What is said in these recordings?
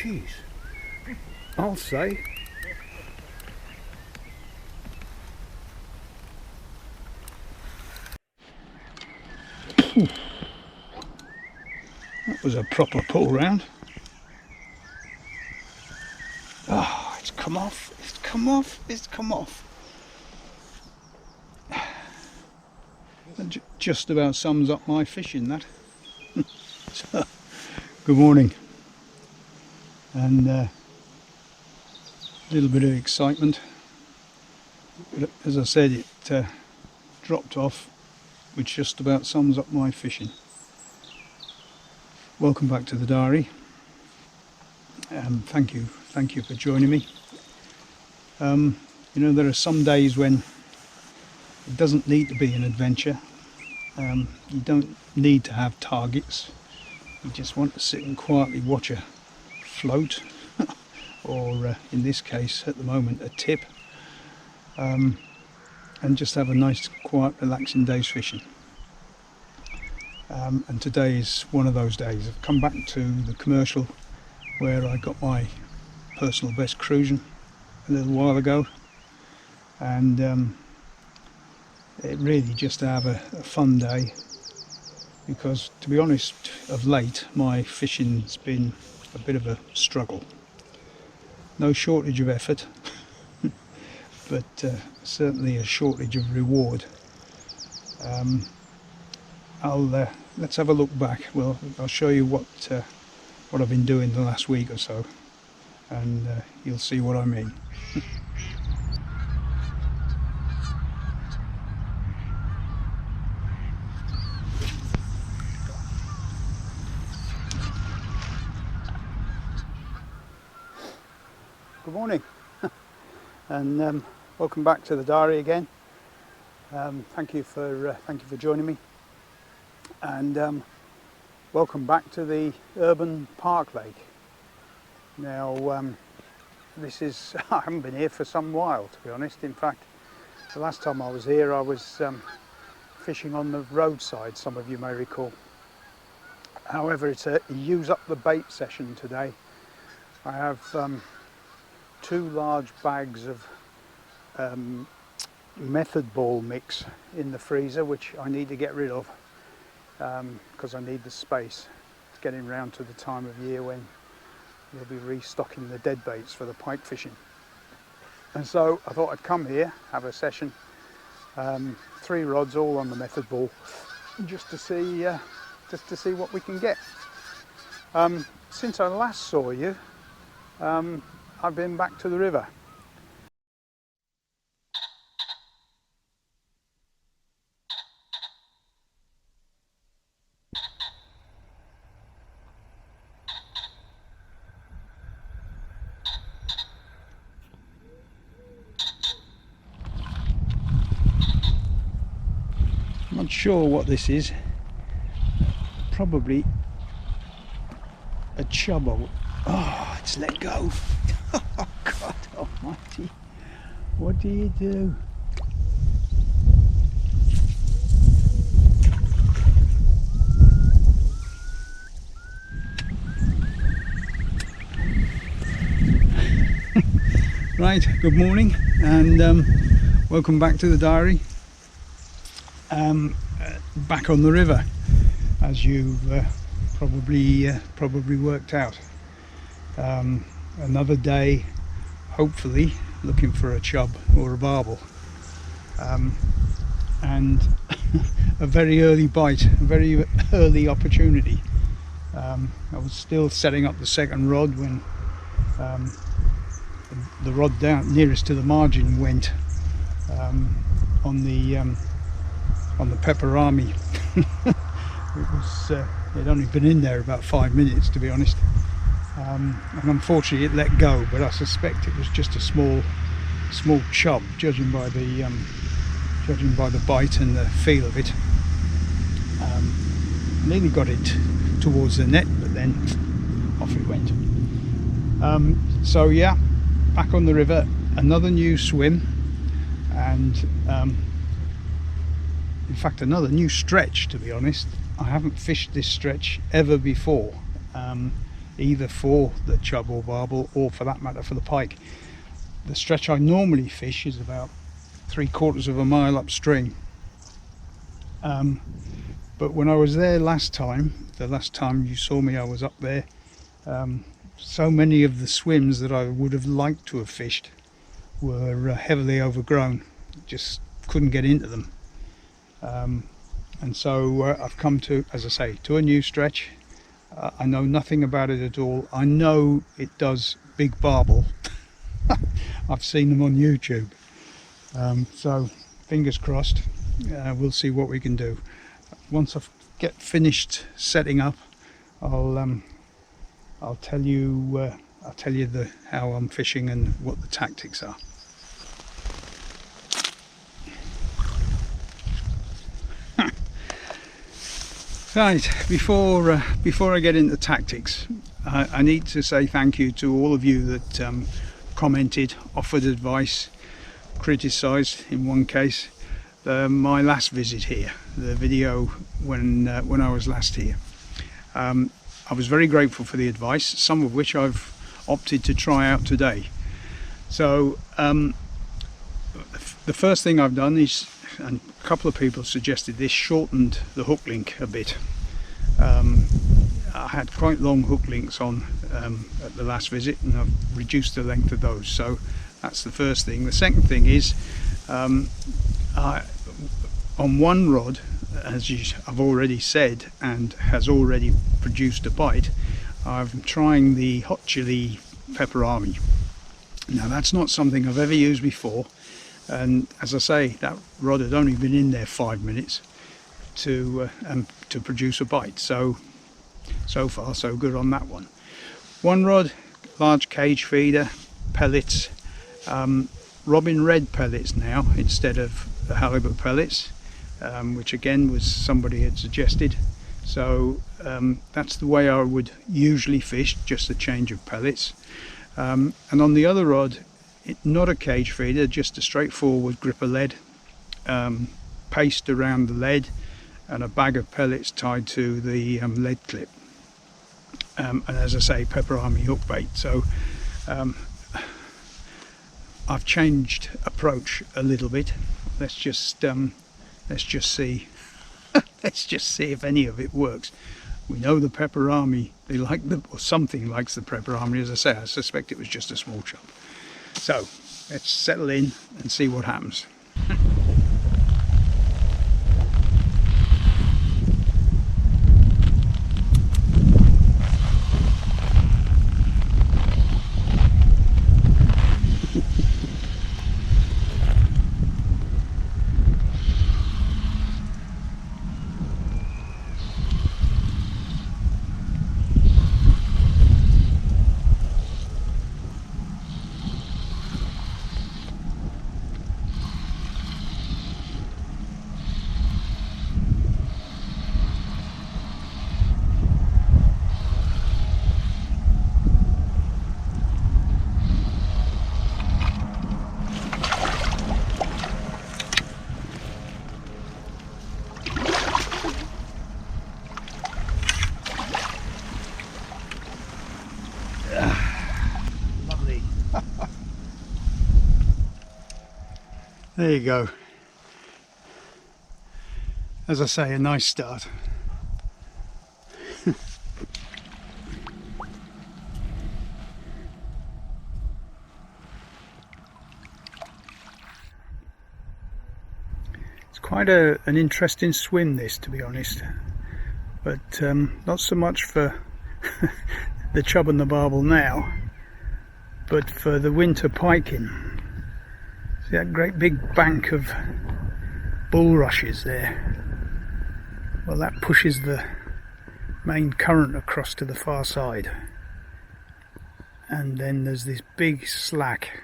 Jeez, I'll say. That was a proper pull round. Oh, it's come off, it's come off, it's come off. That just about sums up my fishing, that. So, good morning. And a little bit of excitement. But as I said, it dropped off, which just about sums up my fishing. Welcome back to the diary. Thank you for joining me. You know, there are some days when it doesn't need to be an adventure. You don't need to have targets. You just want to sit and quietly watch a float, or in this case at the moment a tip, and just have a nice quiet relaxing day's fishing. And today is one of those days. I've come back to the commercial where I got my personal best crucian a little while ago, and it really just to have a fun day, because to be honest, of late my fishing's been a bit of a struggle. No shortage of effort, but certainly a shortage of reward. Let's have a look back. Well, I'll show you what I've been doing the last week or so, and you'll see what I mean. Good morning, and welcome back to the diary again. Thank you for joining me, and welcome back to the urban park lake. Now, this is I haven't been here for some while, to be honest. In fact, the last time I was here, I was fishing on the roadside. Some of you may recall. However, it's a use up the bait session today. I have 2 large bags of method ball mix in the freezer, which I need to get rid of because I need the space. It's getting round to the time of year when we'll be restocking the dead baits for the pike fishing, and so I thought I'd come here, have a session, 3 rods all on the method ball, just to see what we can get. Since I last saw you, I've been back to the river. I'm not sure what this is. Probably a chub. Oh, it's let go. Oh, God almighty. What do you do? Right, good morning, and welcome back to the diary. Back on the river, as you've probably worked out. Another day, hopefully looking for a chub or a barbel, and a very early bite, a very early opportunity. I was still setting up the second rod when the rod down nearest to the margin went on the pepperami. It'd only been in there about 5 minutes, to be honest, and unfortunately it let go, but I suspect it was just a small chub, judging by the bite and the feel of it. Nearly got it towards the net, but then off it went. So yeah, back on the river, another new swim, and in fact another new stretch, to be honest. I haven't fished this stretch ever before. either for the chub or barbel, or for that matter for the pike. The stretch I normally fish is about 3/4 of a mile upstream, but when I was there last time, the last time you saw me I was up there, so many of the swims that I would have liked to have fished were heavily overgrown, just couldn't get into them, and so I've come to, as I say, to a new stretch. I know nothing about it at all. I know it does big barbel. I've seen them on YouTube, so fingers crossed. We'll see what we can do. Once I get finished setting up, I'll tell you how I'm fishing and what the tactics are. Right, before I get into tactics, I need to say thank you to all of you that commented, offered advice, criticised in one case my last visit here, the video when I was last here. I was very grateful for the advice, some of which I've opted to try out today. So the first thing I've done is, and a couple of people suggested this, shortened the hook link a bit. I had quite long hook links on at the last visit, and I've reduced the length of those. So that's the first thing. The second thing is, on one rod, as I've already said, and has already produced a bite, I'm trying the hot chili pepperami. Now that's not something I've ever used before, and as I say, that rod had only been in there 5 minutes to produce a bite. So far so good on that one. One rod, large cage feeder, pellets, robin red pellets now instead of the halibut pellets, which again was somebody had suggested. So that's the way I would usually fish, just a change of pellets. And on the other rod, not a cage feeder, just a straightforward gripper lead, paste around the lead, and a bag of pellets tied to the lead clip. And as I say, pepperami hook bait. So I've changed approach a little bit. Let's just see. Let's just see if any of it works. We know the pepperami, they like or something likes the pepperami. As I say, I suspect it was just a small chub. So let's settle in and see what happens. Lovely. There you go. As I say, a nice start. It's quite an interesting swim, this, to be honest, but not so much for the chub and the barbel now, but for the winter piking. See that great big bank of bulrushes there? Well, that pushes the main current across to the far side, and then there's this big slack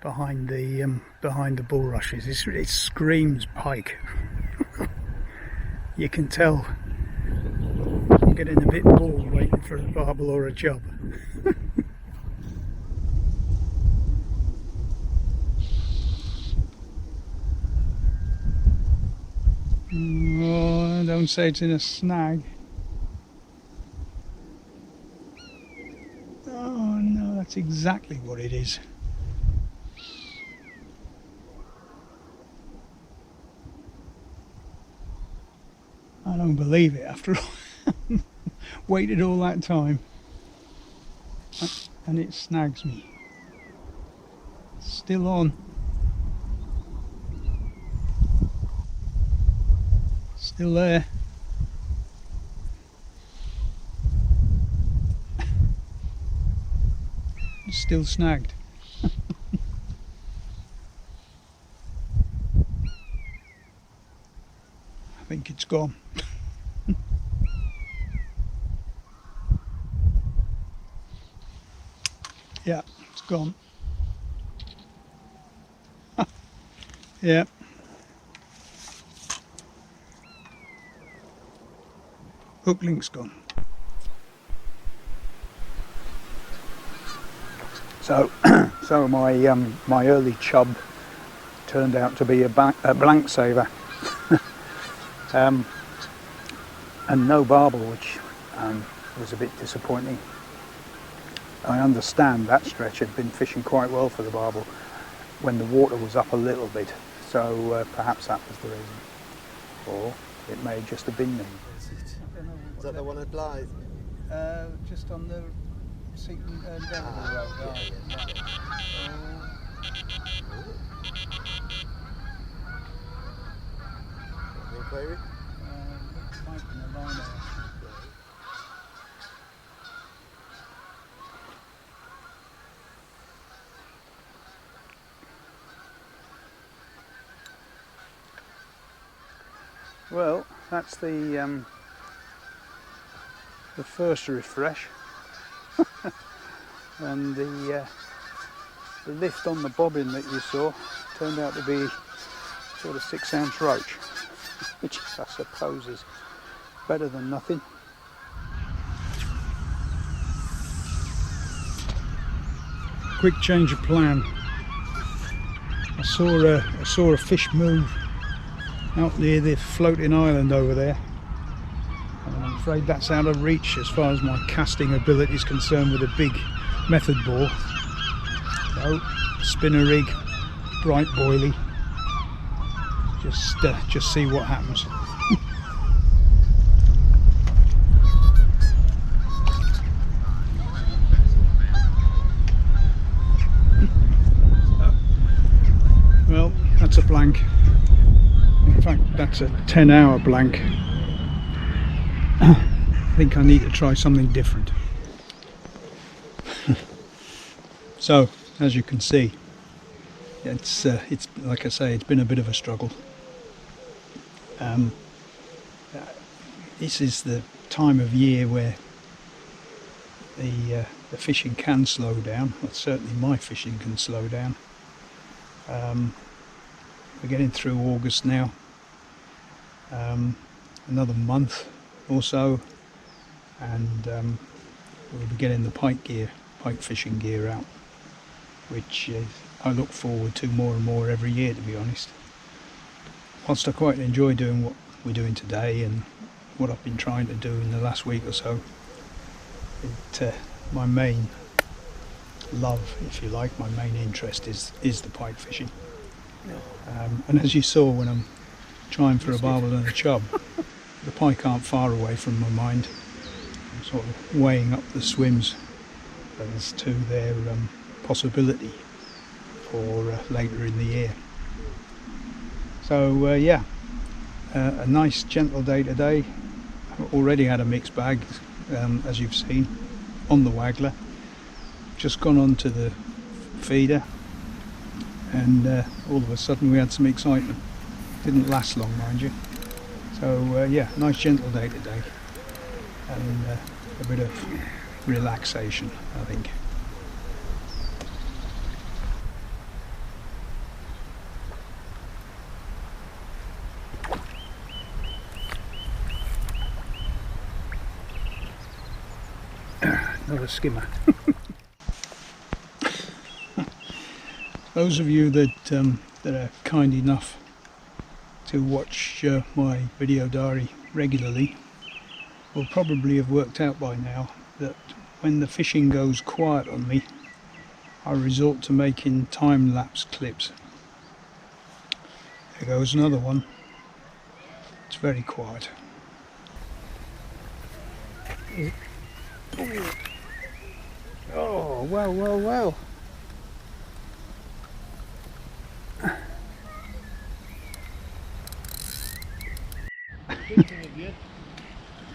behind the bulrushes. It screams pike. You can tell I'm getting a bit bored waiting for a barbel or a chub. Oh, don't say it's in a snag. That's exactly what it is. I don't believe it after all. Waited all that time and it snags me. Still on. Still there. Still snagged. I think it's gone. Yeah, it's gone. Yeah. Hook link's gone. So, my early chub turned out to be a blank saver, and no barbel, which was a bit disappointing. I understand that stretch had been fishing quite well for the barbel when the water was up a little bit, so perhaps that was the reason, or it may just have been them. Is that the one at Blythe? Just on the Seaton Devonville Road. Inquiry? Might be in the line there. Well, that's the first refresh, and the lift on the bobbin that you saw turned out to be sort of 6-ounce roach, which I suppose is better than nothing. Quick change of plan. I saw a fish move out near the floating island over there, and I'm afraid that's out of reach as far as my casting ability is concerned with a big method bore. So spinner rig, bright boilie, just see what happens. Well, that's a blank. In fact, that's a 10-hour blank. I think I need to try something different. So, as you can see, it's like I say, it's been a bit of a struggle. This is the time of year where the fishing can slow down. Well, certainly my fishing can slow down. We're getting through August now. Another month or so, and we'll be getting the pike fishing gear out, which I look forward to more and more every year, to be honest. Whilst I quite enjoy doing what we're doing today and what I've been trying to do in the last week or so, my main love, if you like, my main interest is the pike fishing. And as you saw when I'm trying for a barbel and a chub, the pike aren't far away from my mind. I'm sort of weighing up the swims as to their possibility for later in the year. So yeah, a nice gentle day today. I've already had a mixed bag, as you've seen, on the waggler. Just gone on to the feeder, and all of a sudden we had some excitement. Didn't last long, mind you. So yeah, nice gentle day today, and a bit of relaxation, I think. Another skimmer. Those of you that are kind enough to watch my video diary regularly will probably have worked out by now that when the fishing goes quiet on me, I resort to making time-lapse clips. There goes another one. It's very quiet. Oh, well, well, well.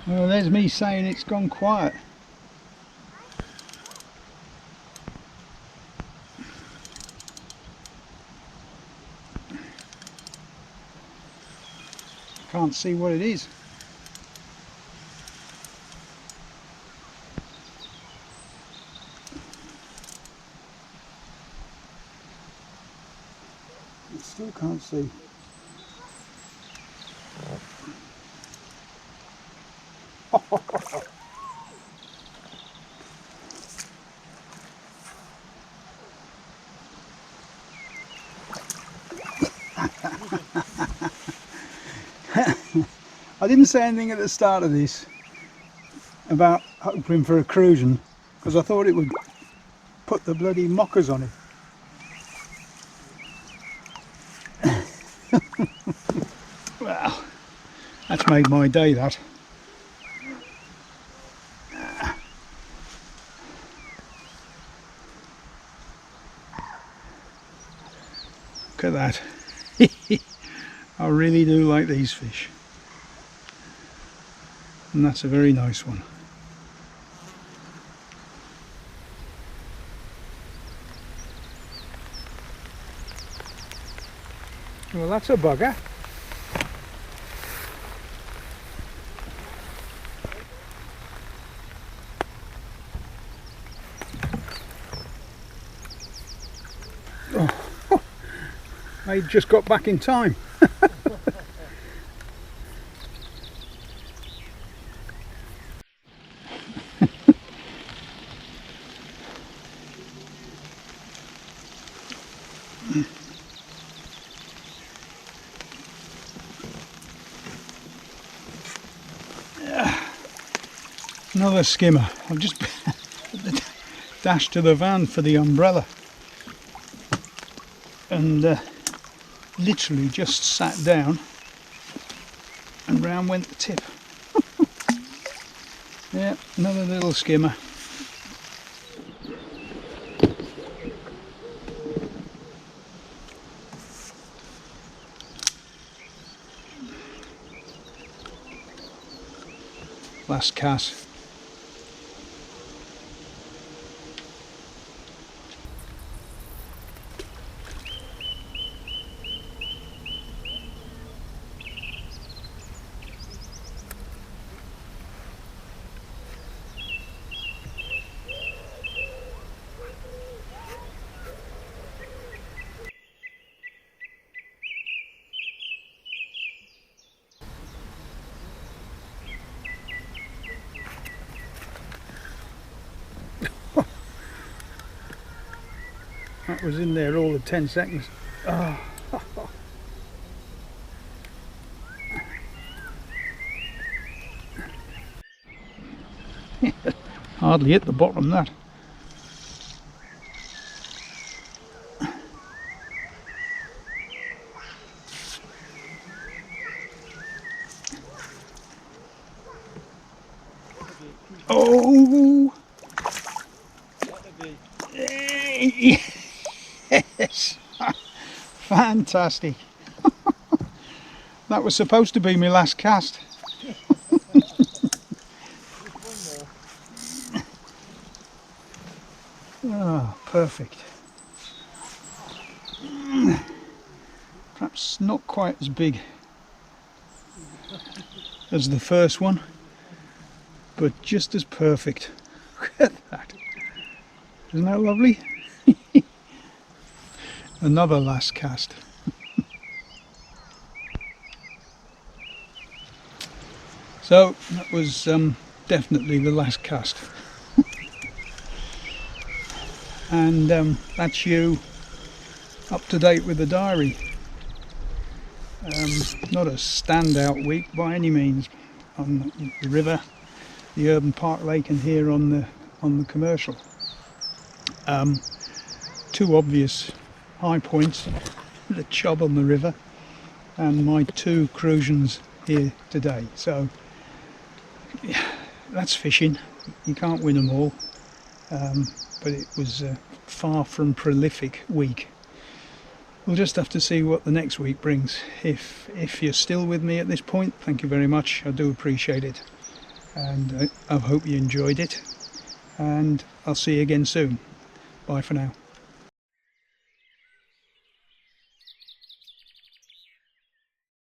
Well, there's me saying it's gone quiet. Can't see what it is. I still can't see. I didn't say anything at the start of this about hoping for a crucian because I thought it would put the bloody mockers on it. Well, that's made my day, that. Look at that. I really do like these fish. And that's a very nice one. Well, that's a bugger. Oh, I just got back in time. Another skimmer. I've just dashed to the van for the umbrella and literally just sat down and round went the tip. Yeah, another little skimmer. Last cast. That was in there all of 10 seconds. Oh. Hardly hit the bottom, that. Oh! Yes! Fantastic! That was supposed to be my last cast. Oh, perfect. Perhaps not quite as big as the first one, but just as perfect. Look at that. Isn't that lovely? Another last cast. So that was definitely the last cast. And that's you up to date with the diary. Not a standout week by any means on the river, the urban park lake, and here on the commercial. two obvious high points, the Chub on the river and my two Crucians here today. So yeah, that's fishing. You can't win them all, but it was a far from prolific week. We'll just have to see what the next week brings. If you're still with me at this point, thank you very much. I do appreciate it, and I hope you enjoyed it, and I'll see you again soon. Bye for now.